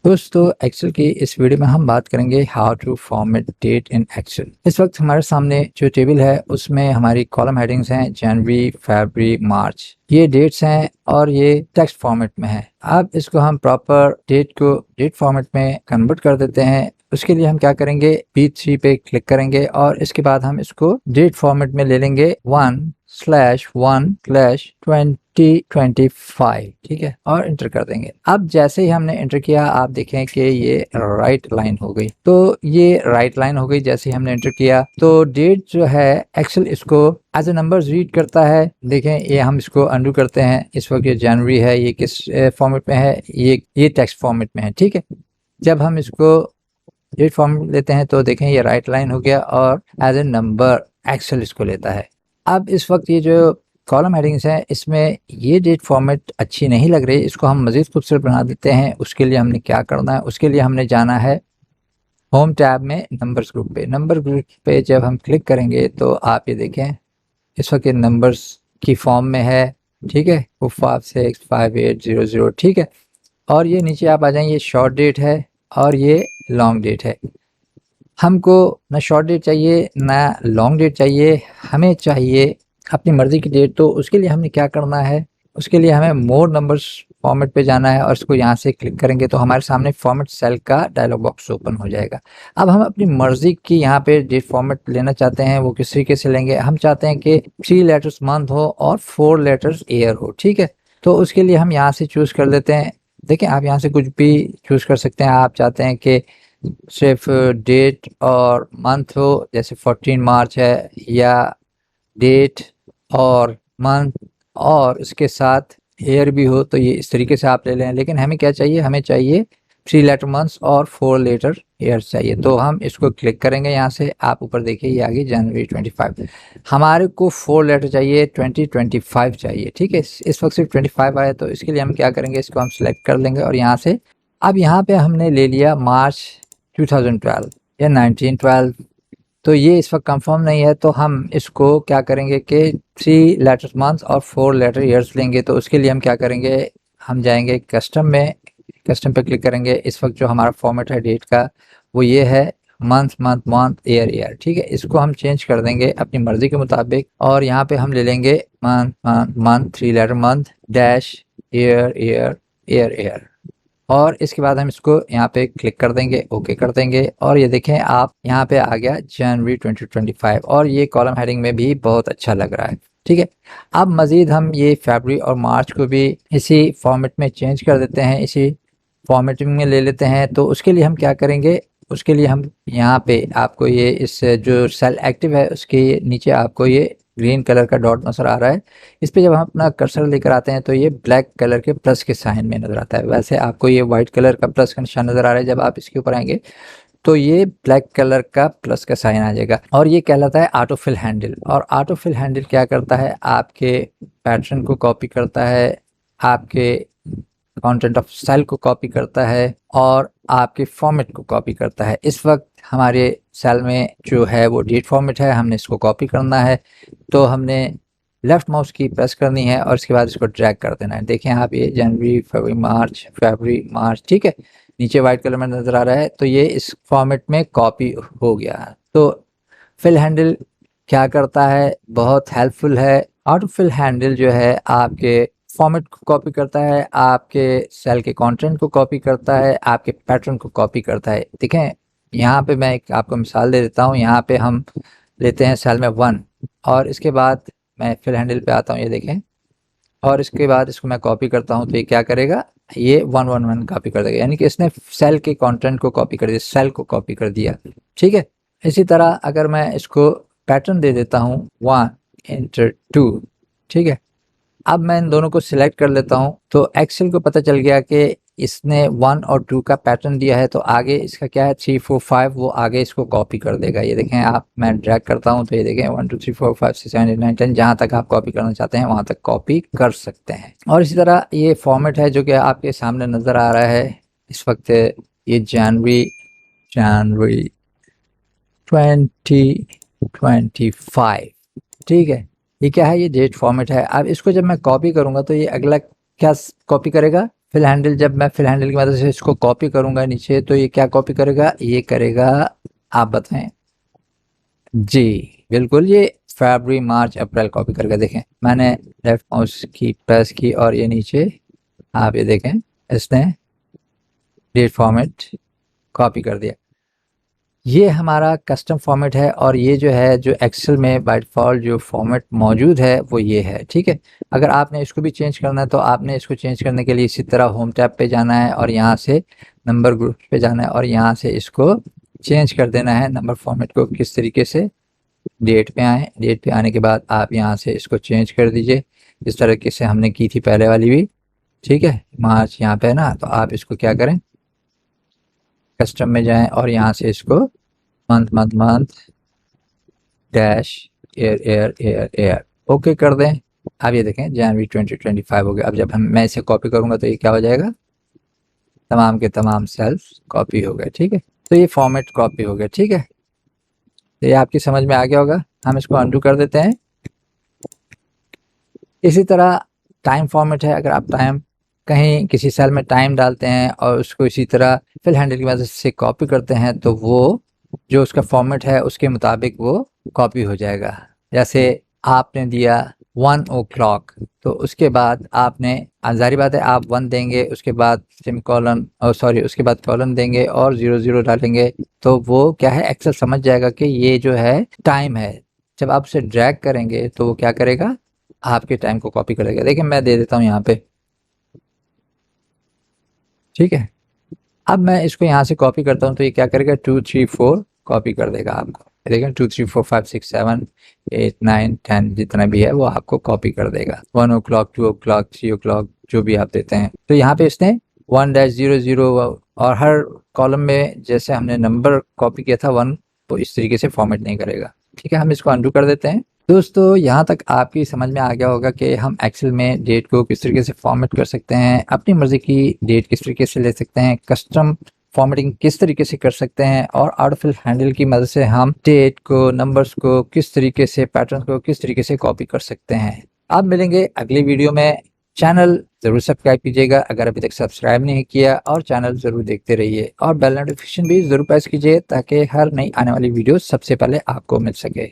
दोस्तों एक्सेल की इस वीडियो में हम बात करेंगे how to format date in Excel. इस वक्त हमारे सामने जो टेबल है उसमें हमारी कॉलम हेडिंग्स हैं जनवरी, फरवरी, मार्च। ये डेट्स हैं और ये टेक्स्ट फॉर्मेट में है। अब इसको हम प्रॉपर डेट को डेट फॉर्मेट में कन्वर्ट कर देते हैं। उसके लिए हम क्या करेंगे, B3 पे क्लिक करेंगे और इसके बाद हम इसको डेट फॉर्मेट में ले लेंगे 1/1/2025, ठीक है, और इंटर कर देंगे। अब जैसे ही हमने इंटर किया आप देखें कि ये राइट लाइन हो गई। तो ये राइट लाइन हो गई जैसे ही हमने इंटर किया। तो डेट जो है एक्सेल इसको एज ए नंबर्स रीड करता है। देखें ये हम इसको अंडू करते हैं। इस वक्त ये जनवरी है, ये किस फॉर्मेट में है, ये टेक्स्ट फॉर्मेट में है, ठीक है। जब हम इसको डेट फॉर्मेट लेते हैं तो देखें ये राइट लाइन हो गया और एज ए नंबर एक्सेल इसको लेता है। अब इस वक्त ये जो कॉलम हेडिंग्स हैं इसमें ये डेट फॉर्मेट अच्छी नहीं लग रही, इसको हम मज़ीद खूबसूरत बना देते हैं। उसके लिए हमने क्या करना है, उसके लिए हमने जाना है होम टैब में नंबर्स ग्रुप पे। नंबर ग्रुप पे जब हम क्लिक करेंगे तो आप ये देखें इस वक्त ये नंबर्स की फॉर्म में है, ठीक है, वो 565800, ठीक है। और ये नीचे आप आ जाएंगे, ये शॉर्ट डेट है और ये लॉन्ग डेट है। हमको ना शॉर्ट डेट चाहिए ना लॉन्ग डेट चाहिए, हमें चाहिए अपनी मर्ज़ी की डेट। तो उसके लिए हमने क्या करना है, उसके लिए हमें मोर नंबर्स फॉर्मेट पे जाना है और इसको यहाँ से क्लिक करेंगे तो हमारे सामने फॉर्मेट सेल का डायलॉग बॉक्स ओपन हो जाएगा। अब हम अपनी मर्ज़ी की यहाँ पे डेट फॉर्मेट लेना चाहते हैं, वो किस तरीके से लेंगे। हम चाहते हैं कि 3 लेटर्स मंथ हो और 4 लेटर्स ईयर हो, ठीक है। तो उसके लिए हम यहाँ से चूज़ कर लेते हैं। देखें आप यहाँ से कुछ भी चूज़ कर सकते हैं। आप चाहते हैं कि सिर्फ डेट और मंथ हो, जैसे 14 मार्च है, या डेट और मंथ और इसके साथ ईयर भी हो, तो ये इस तरीके से आप ले लें। लेकिन हमें क्या चाहिए, हमें चाहिए 3 लेटर मंथ्स और 4 लेटर ईयर्स चाहिए। तो हम इसको क्लिक करेंगे यहाँ से। आप ऊपर देखिए ये आ गई जनवरी 25। हमारे को 4 लेटर चाहिए, 2025 चाहिए, ठीक है। इस वक्त सिर्फ 25 आया तो इसके लिए हम क्या करेंगे, इसको हम सिलेक्ट कर लेंगे और यहाँ से अब यहाँ पे हमने ले लिया मार्च 2012 या 1912। तो ये इस वक्त कंफर्म नहीं है, तो हम इसको क्या करेंगे कि 3 लेटर मंथ्स और 4 लेटर ईयर्स लेंगे। तो उसके लिए हम क्या करेंगे, हम जाएंगे कस्टम में, कस्टम पे क्लिक करेंगे। इस वक्त जो हमारा फॉर्मेट है डेट का वो ये है month month month year year, ठीक है। इसको हम चेंज कर देंगे अपनी मर्जी के मुताबिक और यहाँ पे हम ले लेंगे month month month 3 letter month dash year year year year. और इसके बाद हम इसको यहाँ पे क्लिक कर देंगे, ओके कर देंगे। और ये देखें आप यहाँ पे आ गया जनवरी 2025 और ये कॉलम हेडिंग में भी बहुत अच्छा लग रहा है, ठीक है। अब मज़ीद हम ये फरवरी और मार्च को भी इसी फॉर्मेट में चेंज कर देते हैं, इसी फॉर्मेटिंग में ले लेते हैं। तो उसके लिए हम क्या करेंगे, उसके लिए हम यहाँ पे आपको ये इस जो सेल एक्टिव है उसके नीचे आपको ये ग्रीन कलर का डॉट नजर आ रहा है। इस पे जब हम अपना कर्सर लेकर आते हैं तो ये ब्लैक कलर के प्लस के साइन में नजर आता है। वैसे आपको ये व्हाइट कलर का प्लस का निशान नजर आ रहा है, जब आप इसके ऊपर आएंगे तो ये ब्लैक कलर का प्लस का साइन आ जाएगा और ये कहलाता है ऑटो फिल हैंडल। और ऑटो फिल हैंडल क्या करता है, आपके पैटर्न को कॉपी करता है, आपके कंटेंट ऑफ सेल को कॉपी करता है और आपके फॉर्मेट को कॉपी करता है। इस वक्त हमारे सेल में जो है वो डेट फॉर्मेट है, हमने इसको कॉपी करना है। तो हमने लेफ्ट माउस की प्रेस करनी है और इसके बाद इसको ड्रैग कर देना है। देखें आप ये जनवरी फरवरी मार्च, ठीक है, नीचे वाइट कलर में नजर आ रहा है। तो ये इस फॉर्मेट में कॉपी हो गया है। तो फिल हैंडल क्या करता है, बहुत हेल्पफुल है। ऑटो फिल हैंडल जो है आपके फॉर्मेट को कॉपी करता है, आपके सेल के कंटेंट को कॉपी करता है, आपके पैटर्न को कॉपी करता है। देखें यहाँ पे मैं एक आपको मिसाल दे देता हूँ। यहाँ पे हम लेते हैं सेल में 1 और इसके बाद मैं फिल हैंडल पे आता हूँ, ये देखें, और इसके बाद इसको मैं कॉपी करता हूँ तो ये क्या करेगा, ये 111 कॉपी कर देगा। यानी कि इसने सेल के कंटेंट को कॉपी कर दिया, सेल को कॉपी कर दिया, ठीक है। इसी तरह अगर मैं इसको पैटर्न दे देता हूँ 1 एंटर 2, ठीक है। अब मैं इन दोनों को सिलेक्ट कर लेता हूं तो एक्सेल को पता चल गया कि इसने 1 और 2 का पैटर्न दिया है, तो आगे इसका क्या है 3 4 5 वो आगे इसको कॉपी कर देगा। ये देखें आप, मैं ड्रैग करता हूं तो ये देखें 1 2 3 4 5 6 7 8 9 10 जहां तक आप कॉपी करना चाहते हैं वहां तक कॉपी कर सकते हैं। और इसी तरह ये फॉर्मेट है जो कि आपके सामने नजर आ रहा है इस वक्त, ये जनवरी 2025, ठीक है। ये क्या है, ये डेट फॉर्मेट है। अब इसको जब मैं कॉपी करूंगा तो ये अगला क्या कॉपी करेगा, फिल हैंडल, जब मैं फिल हैंडल की मदद से इसको कॉपी करूंगा नीचे, तो ये क्या कॉपी करेगा, ये करेगा, आप बताएं। जी बिल्कुल, ये फरवरी मार्च अप्रैल कॉपी करके देखें, मैंने लेफ्ट माउस की प्रेस की और ये नीचे आप ये देखें इसने डेट फॉर्मेट कॉपी कर दिया। ये हमारा कस्टम फॉर्मेट है और ये जो है जो एक्सेल में बाय डिफ़ॉल्ट जो फॉर्मेट मौजूद है वो ये है, ठीक है। अगर आपने इसको भी चेंज करना है तो आपने इसको चेंज करने के लिए इसी तरह होम टैब पे जाना है और यहाँ से नंबर ग्रुप पे जाना है और यहाँ से इसको चेंज कर देना है नंबर फॉर्मेट को। किस तरीके से, डेट पे आए, डेट पे आने के बाद आप यहाँ से इसको चेंज कर दीजिए जिस तरीके से हमने की थी पहले वाली भी, ठीक है। मार्च यहाँ पे है ना, तो आप इसको क्या करें, कस्टम में जाएं और यहाँ से इसको month month month dash air air air air okay कर दें। अब ये देखें जनवरी 2025 हो गया। अब जब मैं इसे कॉपी करूंगा तो ये क्या हो जाएगा, तमाम के तमाम सेल्स कॉपी हो गए, ठीक है। तो ये फॉर्मेट कॉपी हो गया, ठीक है। तो ये आपकी समझ में आ गया होगा। हम इसको अनडू कर देते हैं। इसी तरह टाइम फॉर्मेट है, अगर आप टाइम कहीं किसी सेल में टाइम डालते हैं और उसको इसी तरह फिल हैंडल की मदद से कॉपी करते हैं तो वो जो उसका फॉर्मेट है उसके मुताबिक वो कॉपी हो जाएगा। जैसे आपने दिया 1 o'clock, तो उसके बाद आपने, जाहिर बात है आप 1 देंगे, उसके बाद सेमीकोलन और सॉरी उसके बाद कॉलन देंगे और 00 डालेंगे, तो वो क्या है, एक्सेल समझ जाएगा कि ये जो है टाइम है। जब आप उसे ड्रैग करेंगे तो वो क्या करेगा, आपके टाइम को कॉपी करेगा। देखिए मैं दे देता हूँ यहाँ पे, ठीक है। अब मैं इसको यहाँ से कॉपी करता हूँ तो ये क्या करेगा, 2 3 4 कॉपी कर देगा आपको। देखें 2 3 4 5 6 7 8 9 10 जितना भी है वो आपको कॉपी कर देगा। 1 o'clock 2 o'clock 3 o'clock जो भी आप देते हैं। तो यहाँ पे इसने 1-00 और हर कॉलम में जैसे हमने नंबर कॉपी किया था 1, तो इस तरीके से फॉर्मेट नहीं करेगा, ठीक है। हम इसको अनडू कर देते हैं। दोस्तों यहाँ तक आपकी समझ में आ गया होगा कि हम एक्सेल में डेट को किस तरीके से फॉर्मेट कर सकते हैं, अपनी मर्जी की डेट किस तरीके से ले सकते हैं, कस्टम फॉर्मेटिंग किस तरीके से कर सकते हैं और ऑटोफिल हैंडल की मदद से हम डेट को, नंबर्स को किस तरीके से, पैटर्न को किस तरीके से कॉपी कर सकते हैं। अब मिलेंगे अगली वीडियो में। चैनल जरूर सब्सक्राइब कीजिएगा अगर अभी तक सब्सक्राइब नहीं किया, और चैनल जरूर देखते रहिए और बेल नोटिफिकेशन भी जरूर प्रेस कीजिए ताकि हर नई आने वाली वीडियो सबसे पहले आपको मिल सके।